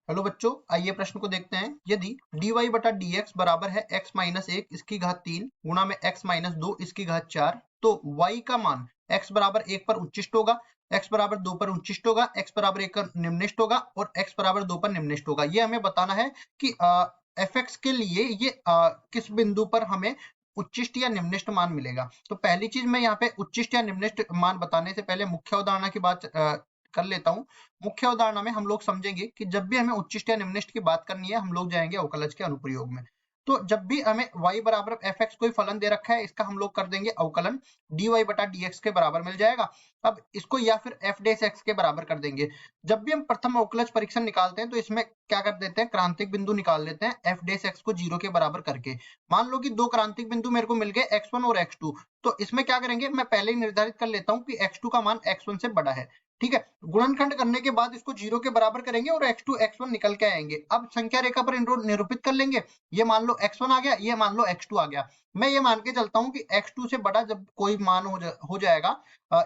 Hello बच्चों, आइए प्रश्न को देखते हैं। यदि dy बटा dx बराबर है x माइनस एक इसकी घात 3 गुणा में x माइनस 2 इसकी घात 4, तो y का मान x बराबर 1 पर उच्चिष्ट होगा, x बराबर 2 पर उच्चिष्ट होगा, x बराबर 1 पर निम्निष्ट होगा और x बराबर 2 पर निम्निष्ट होगा। ये हमें बताना है कि fx के लिए ये किस बिंदु पर हमें उच्चिष्ट या निम्निष्ट मान मिलेगा। तो पहली चीज मैं यहाँ पे उच्चिष्ट या निम्निष्ट मान बताने से पहले मुख्य अवधारणा की बात कर लेता हूँ। मुख्य अवधारणा में हम लोग समझेंगे कि जब भी हमें उच्चिष्ट या निम्निष्ट की बात करनी है, हम लोग जाएंगे अवकलज के अनुप्रयोग में। तो जब भी हमें y बराबर fx कोई फलन दे रखा है, इसका हम लोग कर देंगे अवकलन, dy बटा dx के बराबर मिल जाएगा। अब इसको या फिर f डेश x के बराबर कर देंगे। जब भी हम प्रथम अवकलज परीक्षण निकालते हैं तो इसमें क्या कर देते हैं, क्रांतिक बिंदु निकाल लेते हैं f डेश x को 0 के बराबर करके। मान लो कि दो क्रांतिक बिंदु मेरे को मिल गए x1 और x2, तो इसमें क्या करेंगे, मैं पहले ही निर्धारित कर लेता हूं कि x2 का मान x1 से बड़ा है। ठीक है, गुणनखंड करने के बाद इसको 0 के बराबर करेंगे और x2 x1 निकल के आएंगे। अब संख्या रेखा पर निरूपित कर लेंगे। ये मान लो x1 आ गया, ये मान लो x2 आ गया। मैं ये मान के चलता हूं कि x2 से बड़ा जब कोई मान हो जाएगा,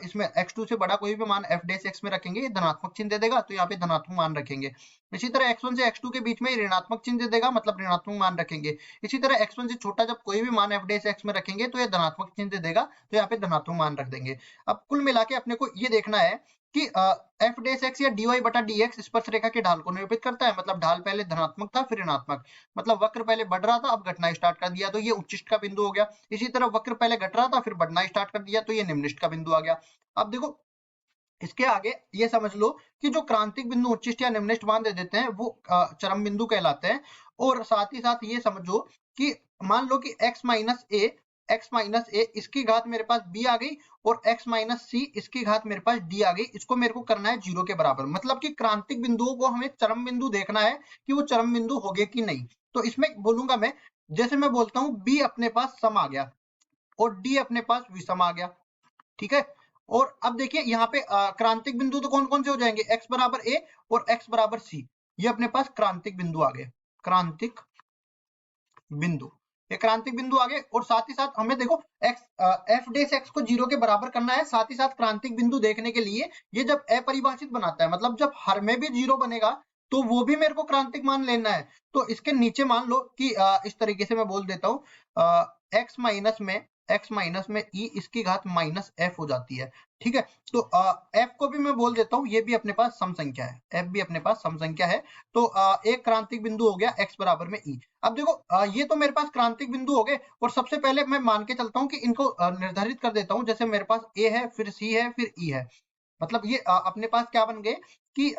इसमें x2 से बड़ा कोई भी मान f डेश x में रखेंगे, ये धनात्मक चिन्ह दे देगा, तो यहाँ पे धनात्मक मान रखेंगे। इसी तरह x1 से x2 के बीच में ऋणात्मक चिन्ह दे देगा, मतलब ऋणात्मक मान रखेंगे। इसी तरह x1 से छोटा जब कोई भी मान f डेश x में रखेंगे तो ये धनात्मक चिन्ह दे देगा, तो यहाँ पे धनात्मक मान रख देंगे। अब कुल मिला के अपने को ये देखना है कि f डेश x या dy बटा dx स्पर्श रेखा के ढाल को निरूपित करता है। मतलब ढाल पहले धनात्मक था फिर ऋणात्मक, मतलब वक्र पहले बढ़ रहा था अब घटना स्टार्ट कर दिया, तो ये उच्चिष्ट का बिंदु हो गया। इसी तरह वक्र पहले घट रहा था फिर बढ़ना स्टार्ट कर दिया, तो ये निम्निष्ट का बिंदु आ गया। अब देखो इसके आगे ये समझ लो कि जो क्रांतिक बिंदु उच्चिष्ट या निम्निष्ट मान दे देते हैं वो चरम बिंदु कहलाते हैं। और साथ ही साथ ये समझो कि मान लो कि x माइनस ए इसकी घात मेरे पास b आ गई और x माइनस सी इसकी घात मेरे पास d आ गई। इसको मेरे को करना है 0 के बराबर, मतलब कि क्रांतिक बिंदुओं को हमें चरम बिंदु देखना है कि वो चरम बिंदु हो गए कि नहीं। तो इसमें बोलूंगा मैं, जैसे मैं बोलता हूँ b अपने पास सम आ गया और d अपने पास विषम आ गया। ठीक है, और अब देखिए यहाँ पे क्रांतिक बिंदु तो कौन कौन से हो जाएंगे, x बराबर a और x बराबर c, ये अपने पास क्रांतिक बिंदु आ गए। क्रांतिक बिंदु, ये क्रांतिक बिंदु आ गए। और साथ ही साथ हमें देखो f डेश x को 0 के बराबर करना है। साथ ही साथ क्रांतिक बिंदु देखने के लिए ये जब अपरिभाषित बनाता है, मतलब जब हर में भी 0 बनेगा तो वो भी मेरे को क्रांतिक मान लेना है। तो इसके नीचे मान लो कि इस तरीके से मैं बोल देता हूँ, x माइनस में e इसकी घात माइनस f हो जाती है। ठीक है, तो f को भी मैं बोल देता हूँ, ये भी अपने पास सम संख्या है, f भी अपने पास सम संख्या है। तो एक क्रांतिक बिंदु हो गया x बराबर में e। अब देखो ये तो मेरे पास क्रांतिक बिंदु हो गए, और सबसे पहले मैं मान के चलता हूँ कि इनको निर्धारित कर देता हूँ। जैसे मेरे पास a है, फिर c है, फिर e है, मतलब ये अपने पास क्या बन गए कि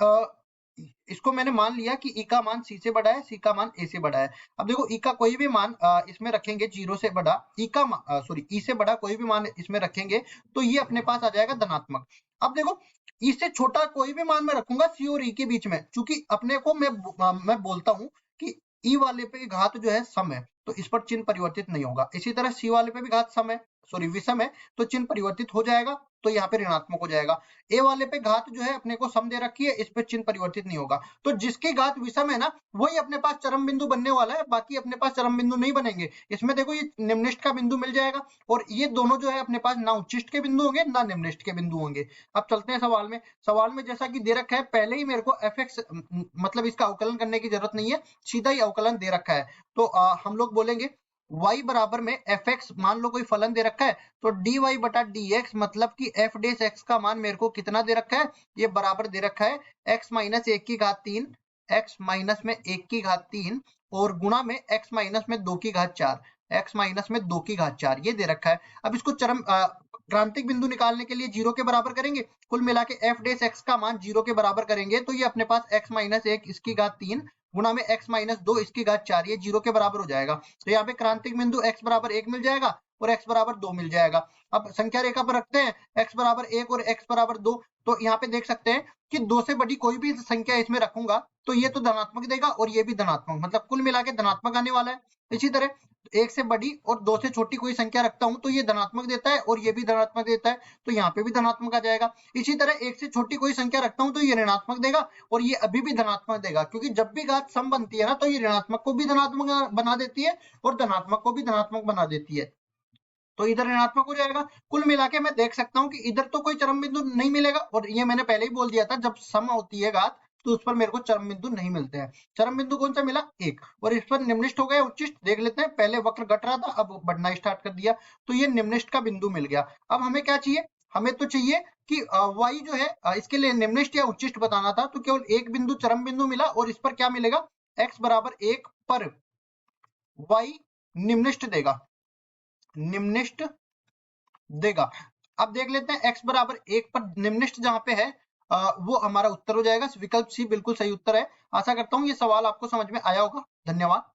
इसको मैंने मान लिया कि ई का मान सी से बड़ा है, सी का मान ए से बड़ा है। अब देखो ई का कोई भी मान इसमें रखेंगे 0 से बड़ा, ई से बड़ा कोई भी मान इसमें रखेंगे तो ये अपने पास आ जाएगा धनात्मक। अब देखो ई से छोटा कोई भी मान मैं रखूंगा सी और ई के बीच में, चूंकि अपने को मैं बोलता हूं कि ई वाले पे घात जो है सम है, तो इस पर चिन्ह परिवर्तित नहीं होगा। इसी तरह सी वाले पे भी घात सम है, सॉरी विषम है, तो चिन्ह परिवर्तित हो जाएगा, तो यहाँ पे ऋणात्मक हो जाएगा। ए वाले पे घात जो है अपने को सम दे रखी है, इस पे चिन्ह परिवर्तित नहीं होगा। तो जिसकी घात विषम है ना, वही अपने पास चरम बिंदु बनने वाला है, बाकी अपने पास चरम बिंदु नहीं बनेंगे। इसमें देखो ये निम्निष्ट का बिंदु मिल जाएगा, और ये दोनों जो है अपने पास ना उच्चिष्ट के बिंदु होंगे ना निम्निष्ट के बिंदु होंगे। अब चलते हैं सवाल में। सवाल में जैसा कि दे रखा है, पहले ही मेरे को एफ एक्स मतलब इसका अवकलन करने की जरूरत नहीं है, सीधा ही अवकलन दे रखा है। तो हम लोग बोलेंगे y बराबर में एफ एक्स, मान लो कोई फलन दे रखा है, तो डी वाई बटा डी एक्स, मतलब कि एफ डेस एक्स का मान मेरे को कितना दे रखा है, ये बराबर दे रखा है x माइनस एक की घात 3, x माइनस में 1 की घात 3 और गुणा में x माइनस में 2 की घात 4, x माइनस में 2 की घात 4, ये दे रखा है। अब इसको चरम क्रांतिक बिंदु निकालने के लिए 0 के बराबर करेंगे। कुल मिला के एफ डेस एक्स का मान 0 के बराबर करेंगे तो ये अपने पास x माइनस 1 इसकी घात 3 गुणा में x माइनस 2 इसकी घात 4, ये 0 के बराबर हो जाएगा। तो यहाँ पे क्रांतिक बिंदु x बराबर 1 मिल जाएगा और x बराबर 2 मिल जाएगा। अब संख्या रेखा पर रखते हैं x बराबर 1 और x बराबर 2, तो यहाँ पे देख सकते हैं कि 2 से बड़ी कोई भी संख्या इसमें रखूंगा तो ये तो धनात्मक देगा और ये भी धनात्मक, मतलब कुल मिला के धनात्मक आने वाला है। इसी तरह 1 से बड़ी और 2 से छोटी कोई संख्या रखता हूं तो ये धनात्मक देता है और ये भी धनात्मक देता है, तो यहाँ पे भी धनात्मक आ जाएगा। इसी तरह 1 से छोटी कोई संख्या रखता हूं तो ये ऋणात्मक देगा और ये अभी भी धनात्मक देगा, क्योंकि जब भी घात सम बनती है ना तो ये ऋणात्मक को भी धनात्मक बना देती है और धनात्मक को भी धनात्मक बना देती है, तो इधर ऋणात्मक हो जाएगा। कुल मिला के मैं देख सकता हूं कि इधर तो कोई चरम बिंदु नहीं मिलेगा, और ये मैंने पहले ही बोल दिया था, जब सम होती है घात तो उस पर मेरे को चरम बिंदु नहीं मिलते हैं। चरम बिंदु कौन सा मिला? 1। और इस पर निम्निष्ठ हो गया उच्चिष्ट, देख लेते हैं। पहले वक्र घट रहा था, अब बढ़ना स्टार्ट कर दिया, तो ये निम्निष्ठ का बिंदु मिल गया। अब हमें क्या चाहिए? हमें तो चाहिए कि y जो है इसके लिए निम्निष्ठ या उच्चिष्ट बताना था, तो केवल एक बिंदु चरम बिंदु मिला और इस पर क्या मिलेगा? x बराबर 1 पर y निम्निष्ठ देगा, निम्निष्ठ देगा। अब देख लेते हैं x बराबर 1 पर निम्निष्ठ जहां पे है वो हमारा उत्तर हो जाएगा। विकल्प सी बिल्कुल सही उत्तर है। आशा करता हूं ये सवाल आपको समझ में आया होगा। धन्यवाद।